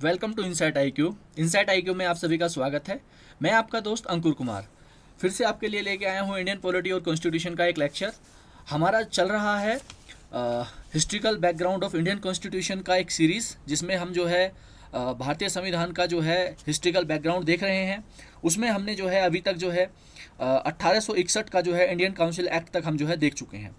Welcome to Insight IQ. Insight IQ में आप सभी का स्वागत है। मैं आपका दोस्त अंकुर कुमार फिर से आपके लिए लेके आया हूँ इंडियन पॉलिटी और कॉन्स्टिट्यूशन का एक लेक्चर। हमारा चल रहा है historical background of Indian constitution का एक सीरीज़, जिसमें हम जो है भारतीय संविधान का जो है हिस्ट्रिकल बैकग्राउंड देख रहे हैं। उसमें हमने जो है अभी तक जो है 1861 का जो है इंडियन काउंसिल एक्ट तक हम जो है देख चुके हैं।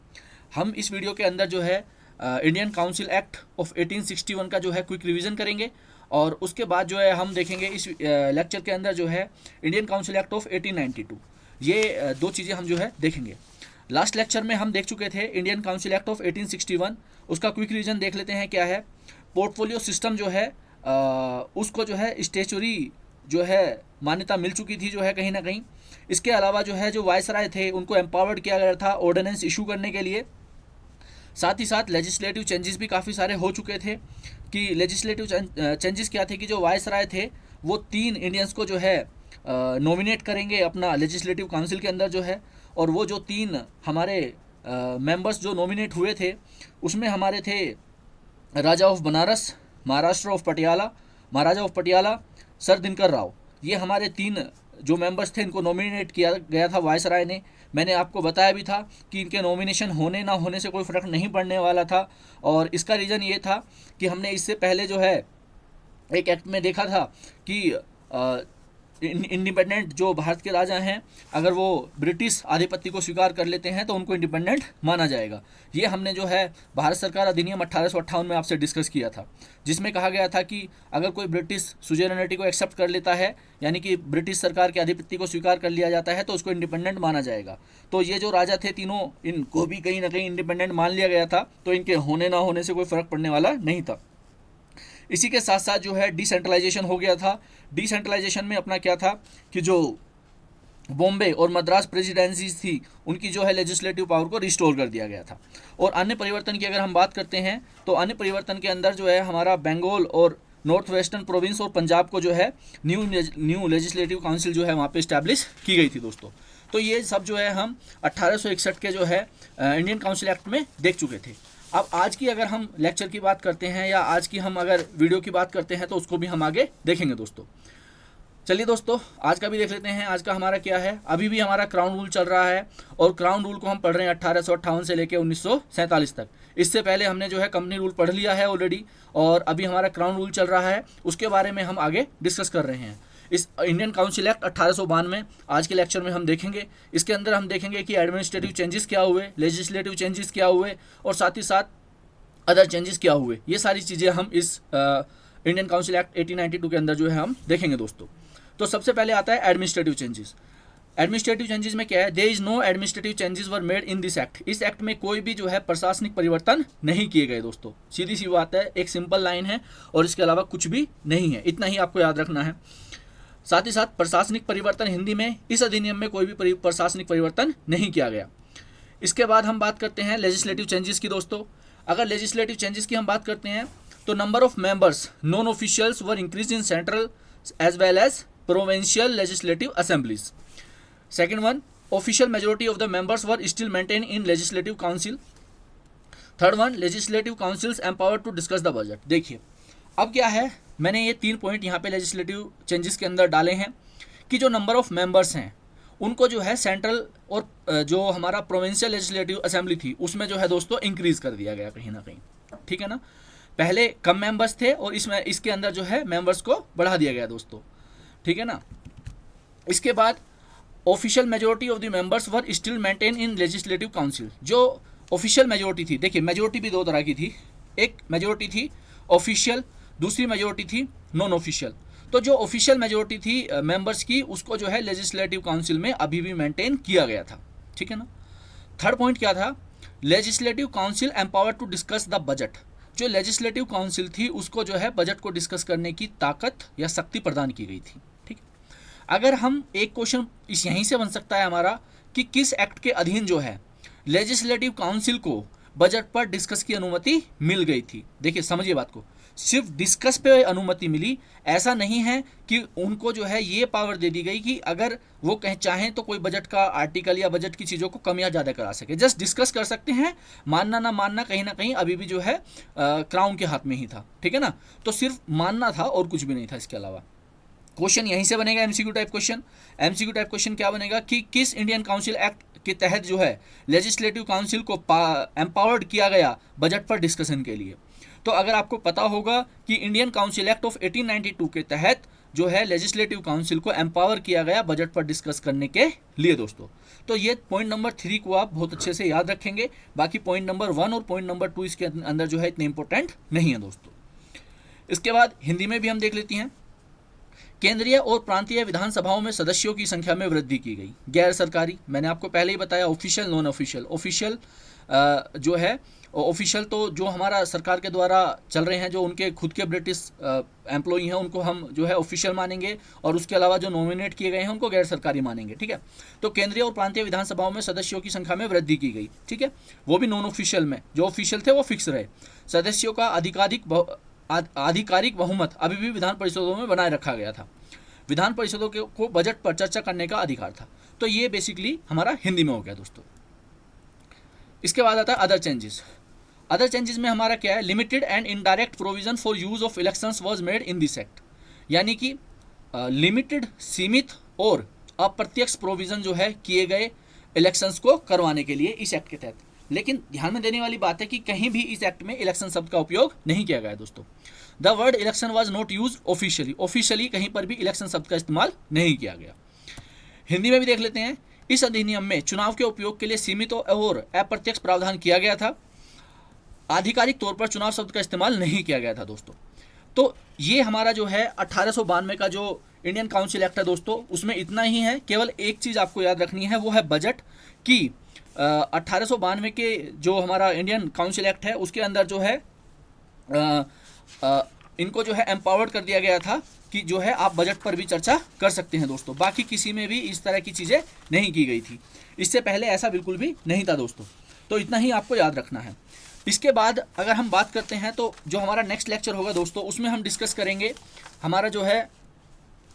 हम इस वीडियो के अंदर जो है इंडियन काउंसिल एक्ट ऑफ 1861 का जो है क्विक रिवीजन करेंगे, और उसके बाद जो है हम देखेंगे इस लेक्चर के अंदर जो है इंडियन काउंसिल एक्ट ऑफ 1892। ये दो चीज़ें हम जो है देखेंगे। लास्ट लेक्चर में हम देख चुके थे इंडियन काउंसिल एक्ट ऑफ 1861। उसका क्विक रिवीजन देख लेते हैं क्या है। पोर्टफोलियो सिस्टम जो है उसको जो है स्टेचुरी जो है मान्यता मिल चुकी थी जो है कहीं ना कहीं। इसके अलावा जो है जो वायसराय थे उनको एम्पावर्ड किया गया था ऑर्डिनेंस इशू करने के लिए। साथ ही साथ लेजिस्लेटिव चेंजेस भी काफ़ी सारे हो चुके थे। कि लेजिस्लेटिव चेंजेस क्या थे कि जो वायसराय थे वो 3 इंडियंस को जो है नॉमिनेट करेंगे अपना लेजिस्लेटिव काउंसिल के अंदर जो है। और वो जो 3 हमारे मेंबर्स जो नॉमिनेट हुए थे उसमें हमारे थे Raja of Banaras, Maharaja of Patiala, sir Dinkar Rao. ये हमारे 3 जो मेंबर्स थे इनको नॉमिनेट किया गया था वायसराय ने। मैंने आपको बताया भी था कि इनके नॉमिनेशन होने ना होने से कोई फ़र्क नहीं पड़ने वाला था, और इसका रीज़न ये था कि हमने इससे पहले जो है एक एक्ट में देखा था कि इंडिपेंडेंट जो भारत के राजा हैं अगर वो ब्रिटिश आधिपत्य को स्वीकार कर लेते हैं तो उनको इंडिपेंडेंट माना जाएगा। ये हमने जो है भारत सरकार अधिनियम 1858 में आपसे डिस्कस किया था, जिसमें कहा गया था कि अगर कोई ब्रिटिश सुजेनिटी को एक्सेप्ट कर लेता है, यानी कि ब्रिटिश सरकार के आधिपत्य को स्वीकार कर लिया जाता है, तो उसको इंडिपेंडेंट माना जाएगा। तो ये जो राजा थे तीनों, इनको भी कहीं ना कहीं इंडिपेंडेंट मान लिया गया था, तो इनके होने ना होने से कोई फ़र्क पड़ने वाला नहीं था। इसी के साथ साथ जो है डिसेंट्रलाइजेशन हो गया था। डिसेंट्रलाइजेशन में अपना क्या था कि जो बॉम्बे और मद्रास प्रेसिडेंसीज थी उनकी जो है लेजिस्लेटिव पावर को रिस्टोर कर दिया गया था। और अन्य परिवर्तन की अगर हम बात करते हैं तो अन्य परिवर्तन के अंदर जो है हमारा बंगाल और नॉर्थ वेस्टर्न प्रोविंस और पंजाब को जो है न्यू लेजिस्लेटिव काउंसिल जो है वहाँ पे इस्टेब्लिश की गई थी दोस्तों। तो ये सब जो है हम 1861 के जो है इंडियन काउंसिल एक्ट में देख चुके थे। अब आज की अगर हम लेक्चर की बात करते हैं या आज की हम अगर वीडियो की बात करते हैं तो उसको भी हम आगे देखेंगे दोस्तों। चलिए दोस्तों, आज का भी देख लेते हैं। आज का हमारा क्या है, अभी भी हमारा क्राउन रूल चल रहा है, और क्राउन रूल को हम पढ़ रहे हैं 1858 से लेकर 1947 तक। इससे पहले हमने जो है कंपनी रूल पढ़ लिया है ऑलरेडी, और अभी हमारा क्राउन रूल चल रहा है, उसके बारे में हम आगे डिस्कस कर रहे हैं। इस इंडियन काउंसिल एक्ट 1892 आज के लेक्चर में हम देखेंगे। इसके अंदर हम देखेंगे कि एडमिनिस्ट्रेटिव चेंजेस क्या हुए, लेजिस्लेटिव चेंजेस क्या हुए, और साथ ही साथ अदर चेंजेस क्या हुए। ये सारी चीज़ें हम इस इंडियन काउंसिल एक्ट 1892 के अंदर जो है हम देखेंगे दोस्तों। तो सबसे पहले आता है एडमिनिस्ट्रेटिव चेंजेस। एडमिनिस्ट्रेटिव चेंजेस में क्या है, there is no administrative changes were made in this act. इस एक्ट में कोई भी जो है प्रशासनिक परिवर्तन नहीं किए गए दोस्तों। सीधी सी बात है, एक सिंपल लाइन है, और इसके अलावा कुछ भी नहीं है, इतना ही आपको याद रखना है। साथ ही साथ प्रशासनिक परिवर्तन हिंदी में इस अधिनियम में कोई भी प्रशासनिक परिवर्तन नहीं किया गया। इसके बाद हम बात करते हैं लेजिस्लेटिव चेंजेस की दोस्तों। अगर लेजिस्लेटिव चेंजेस की हम बात करते हैं तो number of members non officials were increase in central as well as provincial legislative assemblies. Second one, official majority of the members were still maintain in legislative council. Third one, legislative councils empower to discuss the budget. देखिए अब क्या है, मैंने ये 3 point यहाँ पे legislative changes के अंदर डाले हैं कि जो नंबर ऑफ मेंबर्स हैं उनको जो है सेंट्रल और जो हमारा प्रोविंशियल लेजिस्लेटिव असेंबली थी उसमें जो है दोस्तों इंक्रीज कर दिया गया कहीं ना कहीं, ठीक है ना। पहले कम मेंबर्स थे और इसके अंदर जो है मेंबर्स को बढ़ा दिया गया दोस्तों, ठीक है ना। इसके बाद official majority of the members were still maintain in legislative council. जो ऑफिशियल मेजोरिटी थी, देखिए मेजोरिटी भी 2 तरह की थी, एक मेजोरिटी थी ऑफिशियल, दूसरी मेजोरिटी थी नॉन ऑफिशियल। तो जो ऑफिशियल मेजोरिटी थी मेंबर्स की उसको जो है लेजिस्लेटिव काउंसिल में अभी भी मेंटेन किया गया था, ठीक है ना। थर्ड पॉइंट क्या था, legislative council empower to discuss the budget. जो लेजिस्लेटिव काउंसिल थी उसको जो है बजट को डिस्कस करने की ताकत या शक्ति प्रदान की गई थी, ठीक। अगर हम एक क्वेश्चन इस यहीं से बन सकता है हमारा कि किस एक्ट के अधीन जो है लेजिस्लेटिव काउंसिल को बजट पर डिस्कस की अनुमति मिल गई थी। देखिए समझिए बात को, सिर्फ डिस्कस पे अनुमति मिली। ऐसा नहीं है कि उनको जो है ये पावर दे दी गई कि अगर वो कहीं चाहें तो कोई बजट का आर्टिकल या बजट की चीज़ों को कम या ज़्यादा करा सके। जस्ट डिस्कस कर सकते हैं, मानना ना कहीं अभी भी जो है क्राउन के हाथ में ही था, ठीक है ना। तो सिर्फ मानना था और कुछ भी नहीं था इसके अलावा। क्वेश्चन यहीं से बनेगा MCQ type question. MCQ type question क्या बनेगा कि किस इंडियन काउंसिल एक्ट के तहत जो है लेजिस्लेटिव काउंसिल को एम्पावर्ड किया गया बजट पर डिस्कशन के लिए। तो अगर आपको पता होगा कि इंडियन काउंसिल एक्ट ऑफ 1892 के तहत जो है लेजिस्लेटिव काउंसिल को एम्पावर किया गया बजट पर डिस्कस करने के लिए दोस्तों। तो ये पॉइंट नंबर 3 को आप बहुत अच्छे से याद रखेंगे। बाकी पॉइंट नंबर 1 और पॉइंट नंबर 2 इसके अंदर जो है इतने इंपॉर्टेंट नहीं है दोस्तों। इसके बाद हिंदी में भी हम देख लेती हैं। केंद्रीय और प्रांतीय विधानसभाओं में सदस्यों की संख्या में वृद्धि की गई। गैर सरकारी, मैंने आपको पहले ही बताया, ऑफिशियल नॉन ऑफिशियल। ऑफिशियल जो है ऑफिशियल तो जो हमारा सरकार के द्वारा चल रहे हैं, जो उनके खुद के ब्रिटिश एम्प्लॉई हैं उनको हम जो है ऑफिशियल मानेंगे, और उसके अलावा जो नॉमिनेट किए गए हैं उनको गैर सरकारी मानेंगे, ठीक है। तो केंद्रीय और प्रांतीय विधानसभाओं में सदस्यों की संख्या में वृद्धि की गई, ठीक है। वो भी नॉन ऑफिशियल में, जो ऑफिशियल थे वो फिक्स रहे। सदस्यों का आधिकारिक बहुमत अभी भी विधान परिषदों में बनाए रखा गया था। विधान परिषदों को बजट पर चर्चा करने का अधिकार था। तो ये बेसिकली हमारा हिंदी में हो गया दोस्तों। इसके बाद आता है अदर चेंजेस। अदर चेंजेस में हमारा क्या है, limited and indirect provision for use of elections was made in this act. यानी कि लिमिटेड, सीमित और अप्रत्यक्ष प्रोविजन जो है किए गए इलेक्शंस को करवाने के लिए इस एक्ट के तहत। लेकिन ध्यान में देने वाली बात है कि कहीं भी इस एक्ट में इलेक्शन शब्द का उपयोग नहीं किया गया है दोस्तों। The word election was not use officially. Officially कहीं पर भी इलेक्शन शब्द का इस्तेमाल नहीं किया गया। हिंदी में भी देख लेते हैं। इस अधिनियम में चुनाव के उपयोग के लिए सीमित और अप्रत्यक्ष प्रावधान किया गया था। आधिकारिक तौर पर चुनाव शब्द का इस्तेमाल नहीं किया गया था दोस्तों। तो ये हमारा जो है 1892 का जो इंडियन काउंसिल एक्ट है दोस्तों, उसमें इतना ही है। केवल एक चीज़ आपको याद रखनी है, वो है बजट की 1892 के जो हमारा इंडियन काउंसिल एक्ट है उसके अंदर जो है इनको जो है एम्पावर्ड कर दिया गया था कि जो है आप बजट पर भी चर्चा कर सकते हैं दोस्तों। बाकी किसी में भी इस तरह की चीज़ें नहीं की गई थी, इससे पहले ऐसा बिल्कुल भी नहीं था दोस्तों। तो इतना ही आपको याद रखना है। इसके बाद अगर हम बात करते हैं तो जो हमारा नेक्स्ट लेक्चर होगा दोस्तों, उसमें हम डिस्कस करेंगे हमारा जो है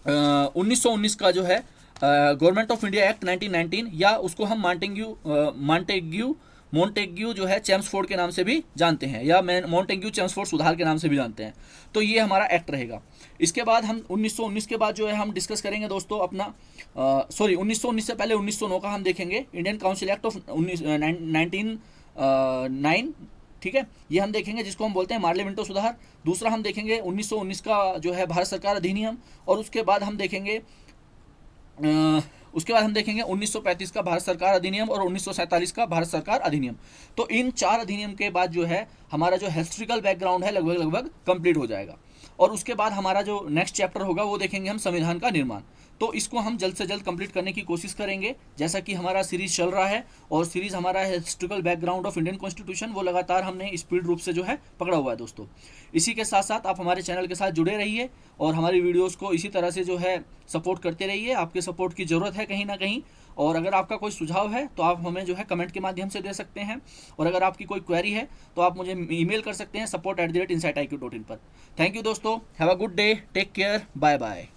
1919 का जो है गवर्नमेंट ऑफ इंडिया एक्ट 1919, या उसको हम मॉन्टेग्यू जो है चेम्सफोर्ड के नाम से भी जानते हैं, या मॉन्टेग्यू चेम्सफोर्ड सुधार के नाम से भी जानते हैं। तो ये हमारा एक्ट रहेगा। इसके बाद हम 1919 के बाद जो है हम डिस्कस करेंगे दोस्तों अपना 1919 से पहले 1909 का हम देखेंगे, इंडियन काउंसिल एक्ट ऑफ 1909, ठीक है। ये हम देखेंगे जिसको हम बोलते हैं मार्ले मिंटो सुधार। दूसरा हम देखेंगे 1919 का जो है भारत सरकार अधिनियम, और उसके बाद हम देखेंगे 1935 का भारत सरकार अधिनियम और 1947 का भारत सरकार अधिनियम। तो इन 4 अधिनियम के बाद जो है हमारा जो हिस्ट्रिकल बैकग्राउंड है लगभग कंप्लीट हो जाएगा। और उसके बाद हमारा जो नेक्स्ट चैप्टर होगा वो देखेंगे हम संविधान का निर्माण। तो इसको हम जल्द से जल्द कंप्लीट करने की कोशिश करेंगे, जैसा कि हमारा सीरीज चल रहा है। और सीरीज हमारा historical background of Indian constitution, वो लगातार हमने स्पीड रूप से जो है पकड़ा हुआ है दोस्तों। इसी के साथ साथ आप हमारे चैनल के साथ जुड़े रहिए और हमारी वीडियोस को इसी तरह से जो है सपोर्ट करते रहिए। आपके सपोर्ट की ज़रूरत है कहीं ना कहीं। और अगर आपका कोई सुझाव है तो आप हमें जो है कमेंट के माध्यम से दे सकते हैं, और अगर आपकी कोई क्वेरी है तो आप मुझे ईमेल कर सकते हैं support@insightiq.in पर। थैंक यू दोस्तों, have a good day, take care, bye bye.